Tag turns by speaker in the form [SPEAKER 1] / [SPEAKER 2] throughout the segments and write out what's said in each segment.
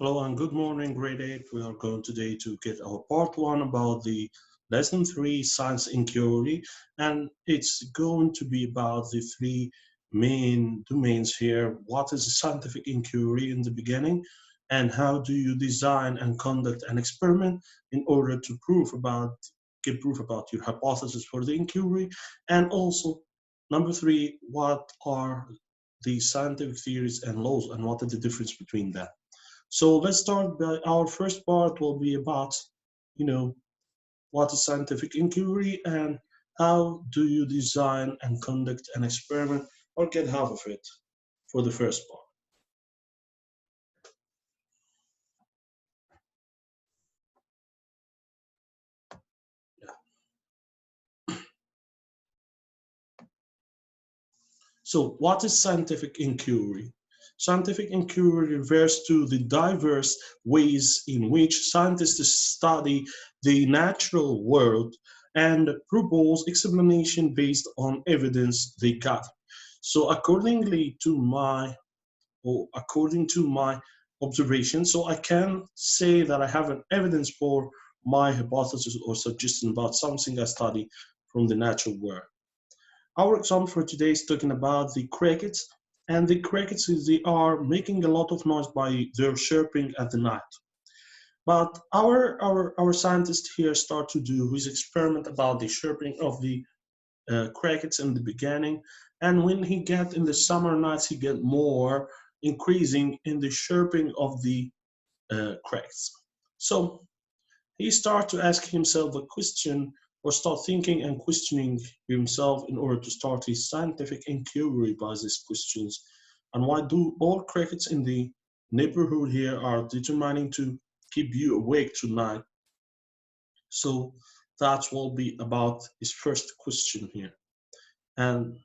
[SPEAKER 1] Hello and good morning, grade 8. We are going today to get our part 1 about the lesson 3 science inquiry, and it's going to be about the three main domains here. What is a scientific inquiry in the beginning, and how do you design and conduct an experiment in order to give proof about your hypothesis for the inquiry, and also number 3, what are the scientific theories and laws and what is the difference between them. So let's start by our first part will be about, you know, what is scientific inquiry and how do you design and conduct an experiment or get half of it for the first part. So what is scientific inquiry? Scientific inquiry refers to the diverse ways in which scientists study the natural world and propose explanation based on evidence they gather. So according to my observation, so I can say that I have an evidence for my hypothesis or suggestion about something I study from the natural world. Our example for today is talking about the crickets, and the crickets they are making a lot of noise by their chirping at the night. But our scientist here start to do his experiment about the chirping of the crickets in the beginning, and when he get in the summer nights, he get more increasing in the chirping of the crickets. So he start to ask himself a question or start thinking and questioning himself in order to start his scientific inquiry by these questions. And why do all crickets in the neighborhood here are determining to keep you awake tonight? So that will be about his first question here. And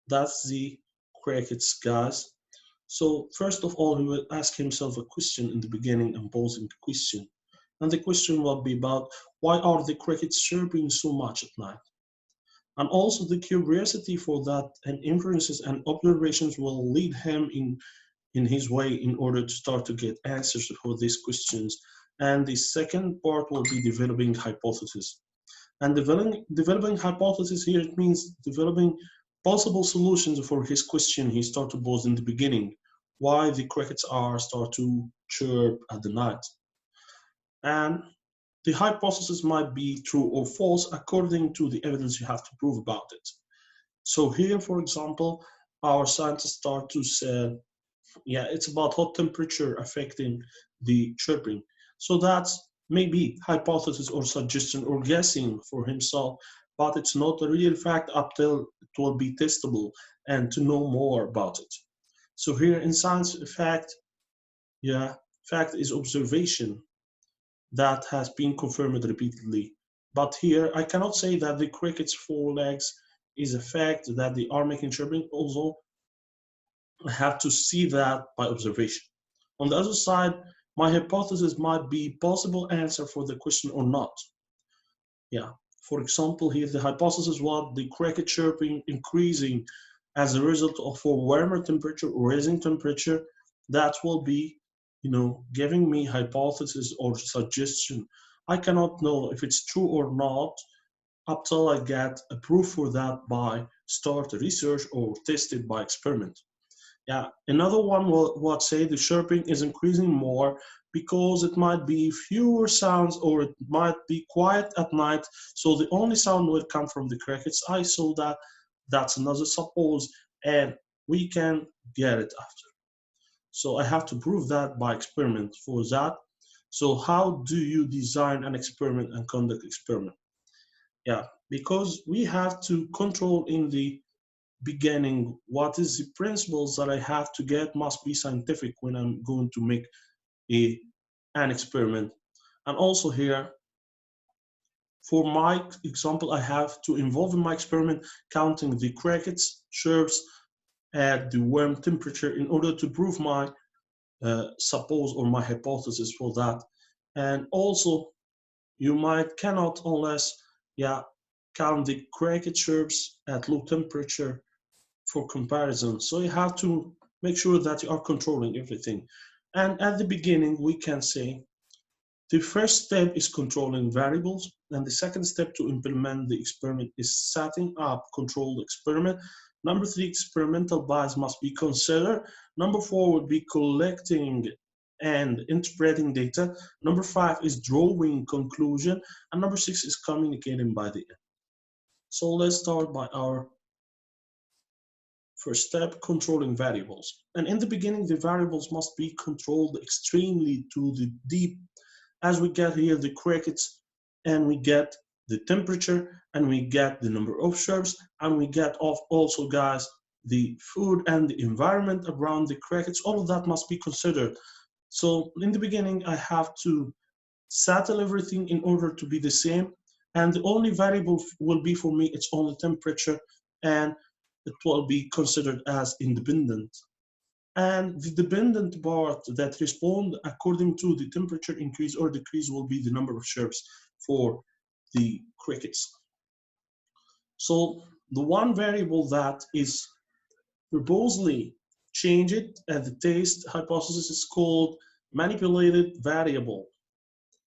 [SPEAKER 1] that's the crickets, guys. So first of all, he will ask himself a question in the beginning and posing the question. And the question will be about why are the crickets chirping so much at night? And also the curiosity for that and inferences and observations will lead him in his way in order to start to get answers for these questions. And the second part will be developing hypothesis. And developing hypothesis here, it means developing possible solutions for his question he started to pose in the beginning. Why the crickets are start to chirp at the night. And the hypothesis might be true or false according to the evidence you have to prove about it. So here, for example, our scientists start to say, yeah, it's about hot temperature affecting the chirping. So that's maybe hypothesis or suggestion or guessing for himself, but it's not a real fact up till it will be testable and to know more about it. So here in science, fact, yeah, fact is observation that has been confirmed repeatedly. But here I cannot say that the cricket's four legs is a fact that they are making chirping, although I have to see that by observation. On the other side, my hypothesis might be possible answer for the question or not. Yeah. For example, here the hypothesis was the cricket chirping increasing as a result of a warmer temperature or rising temperature. That will be, giving me hypothesis or suggestion. I cannot know if it's true or not up till I get a proof for that by start research or tested by experiment. Yeah, another one will say the chirping is increasing more because it might be fewer sounds or it might be quiet at night. So the only sound will come from the crickets. I saw that. That's another suppose, and we can get it after. So I have to prove that by experiment for that. So how do you design an experiment and conduct experiment? Yeah, because we have to control in the beginning what is the principles that I have to get must be scientific when I'm going to make a an experiment. And also here, for my example, I have to involve in my experiment counting the crickets, chirps at the warm temperature in order to prove my suppose or my hypothesis for that. And also, you might cannot unless yeah count the cricket chirps at low temperature for comparison. So you have to make sure that you are controlling everything. And at the beginning, we can say the first step is controlling variables, and the second step to implement the experiment is setting up controlled experiment. Number 3, experimental bias must be considered. Number 4 would be collecting and interpreting data. Number 5 is drawing conclusion, and number 6 is communicating by the end. So let's start by our first step, controlling variables. And in the beginning, the variables must be controlled extremely to the deep. As we get here the crickets, and we get the temperature, and we get the number of chirps, and we get also, guys, the food and the environment around the crickets. All of that must be considered. So in the beginning, I have to settle everything in order to be the same, and the only variable will be for me, it's only temperature, and it will be considered as independent. And the dependent part that respond according to the temperature increase or decrease will be the number of chirps for the crickets. So the one variable that is purposely changed at the taste hypothesis is called manipulated variable.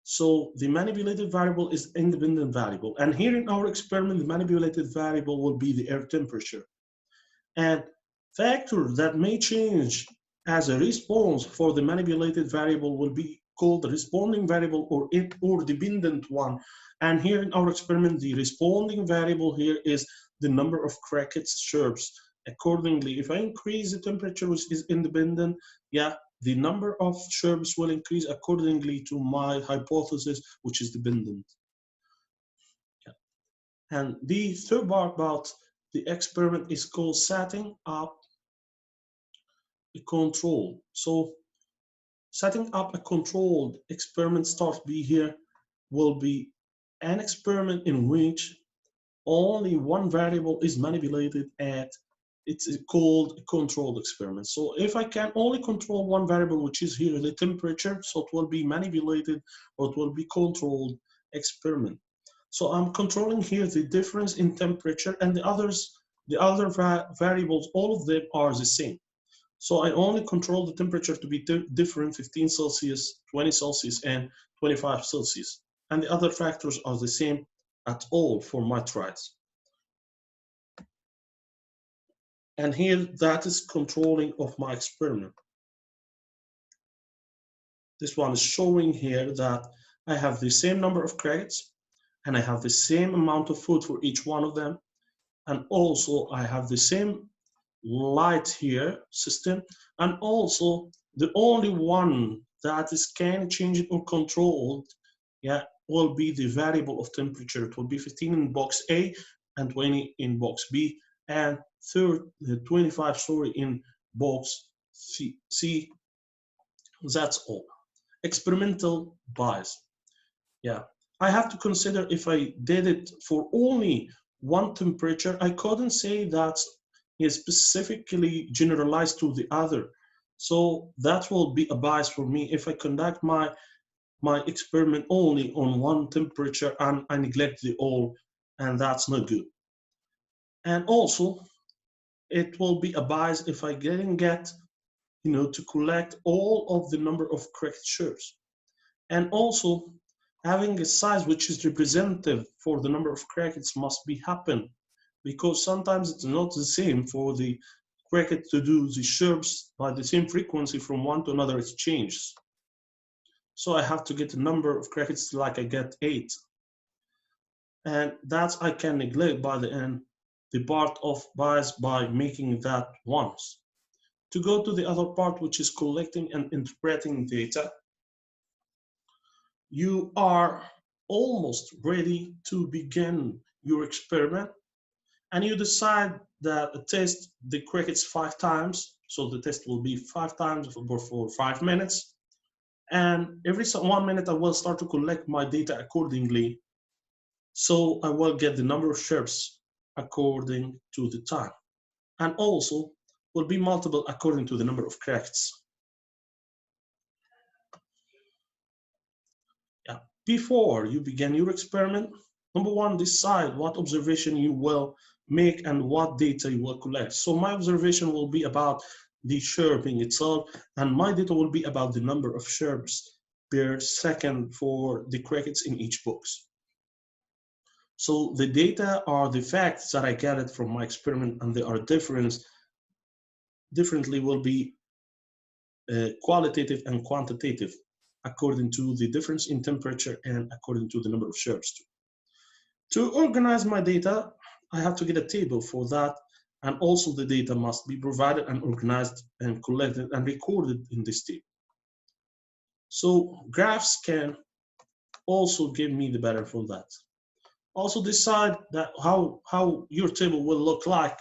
[SPEAKER 1] So the manipulated variable is independent variable. And here in our experiment, the manipulated variable will be the air temperature. And factors that may change as a response for the manipulated variable will be called the responding variable or dependent one. And here in our experiment, the responding variable here is the number of crickets chirps. Accordingly, if I increase the temperature, which is independent, yeah, the number of chirps will increase accordingly to my hypothesis, which is dependent. Yeah. And the third part about the experiment is called setting up a control. So setting up a controlled experiment start B here will be an experiment in which only one variable is manipulated at it's called a controlled experiment. So if I can only control one variable, which is here the temperature, so it will be manipulated or it will be controlled experiment. So I'm controlling here the difference in temperature, and the other variables, all of them are the same. So I only control the temperature to be different, 15 Celsius, 20 Celsius, and 25 Celsius. And the other factors are the same at all for my tries. And here, that is controlling of my experiment. This one is showing here that I have the same number of crickets, and I have the same amount of food for each one of them. And also I have the same light here system, and also the only one that is can change it or controlled, yeah, will be the variable of temperature. It will be 15 in box A and 20 in box B, and 25, sorry, in box C. That's all. Experimental bias. Yeah, I have to consider if I did it for only one temperature, I couldn't say that is specifically generalized to the other. So that will be a bias for me if I conduct my experiment only on one temperature and I neglect the all, and that's not good. And also, it will be a bias if I didn't get, to collect all of the number of correct chirps. And also, having a size which is representative for the number of crickets must be happen, because sometimes it's not the same for the cricket to do the chirps by the same frequency from one to another, it changes. So I have to get a number of crickets like I get 8. And that I can neglect by the end, the part of bias by making that once. To go to the other part, which is collecting and interpreting data, you are almost ready to begin your experiment, and you decide that test the crickets 5 times. So the test will be 5 times for 5 minutes. And every 1 minute, I will start to collect my data accordingly. So I will get the number of chirps according to the time. And also will be multiple according to the number of crickets. Yeah. Before you begin your experiment, number 1, decide what observation you will make and what data you will collect. So my observation will be about the chirping itself, and my data will be about the number of chirps per second for the crickets in each box. So the data are the facts that I gathered from my experiment, and they are differently will be qualitative and quantitative according to the difference in temperature and according to the number of chirps too. To organize my data, I have to get a table for that, and also the data must be provided and organized and collected and recorded in this table. So graphs can also give me the better from that. Also decide that how your table will look like.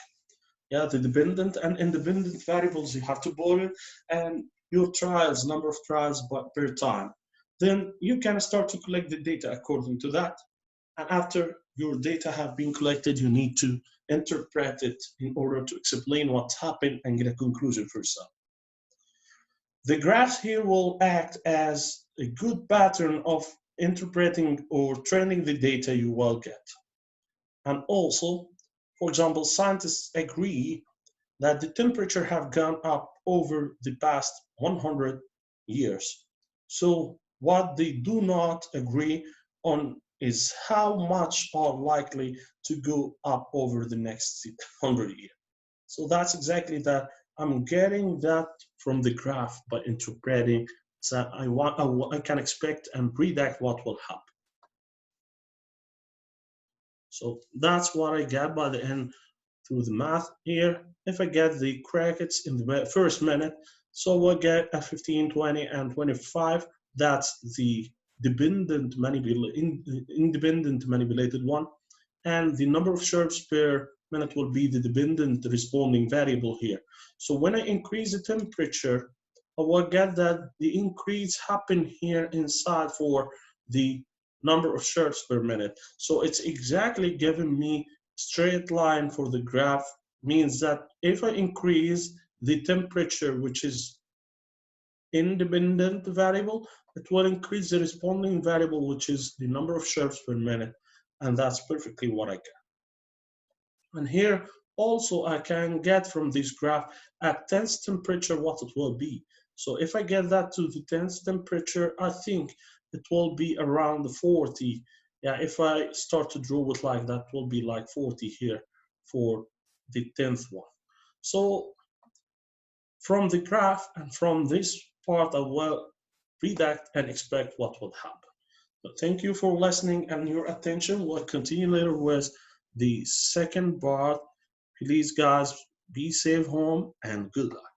[SPEAKER 1] Yeah, the dependent and independent variables you have to put it, and your trials, number of trials per time. Then you can start to collect the data according to that. And after your data have been collected, you need to interpret it in order to explain what's happened and get a conclusion for yourself. The graphs here will act as a good pattern of interpreting or training the data you will get. And also, for example, scientists agree that the temperature have gone up over the past 100 years. So what they do not agree on is how much are likely to go up over the next 100 years. So that's exactly that. I'm getting that from the graph by interpreting. So I can expect and predict what will happen. So that's what I get by the end through the math here. If I get the crickets in the first minute, so we'll get a 15, 20, and 25. That's the independent manipulated one. And the number of chirps per minute will be the dependent responding variable here. So when I increase the temperature, I will get that the increase happen here inside for the number of chirps per minute. So it's exactly giving me straight line for the graph, means that if I increase the temperature, which is independent variable, it will increase the responding variable, which is the number of chirps per minute. And that's perfectly what I get. And here also I can get from this graph at tense temperature what it will be. So if I get that to the tense temperature, I think it will be around the 40. Yeah, if I start to draw it like that, will be like 40 here for the 10th one. So from the graph and from this part, I will predict and expect what will happen. So thank you for listening and your attention. We'll continue later with the second part. Please, guys, be safe home and good luck.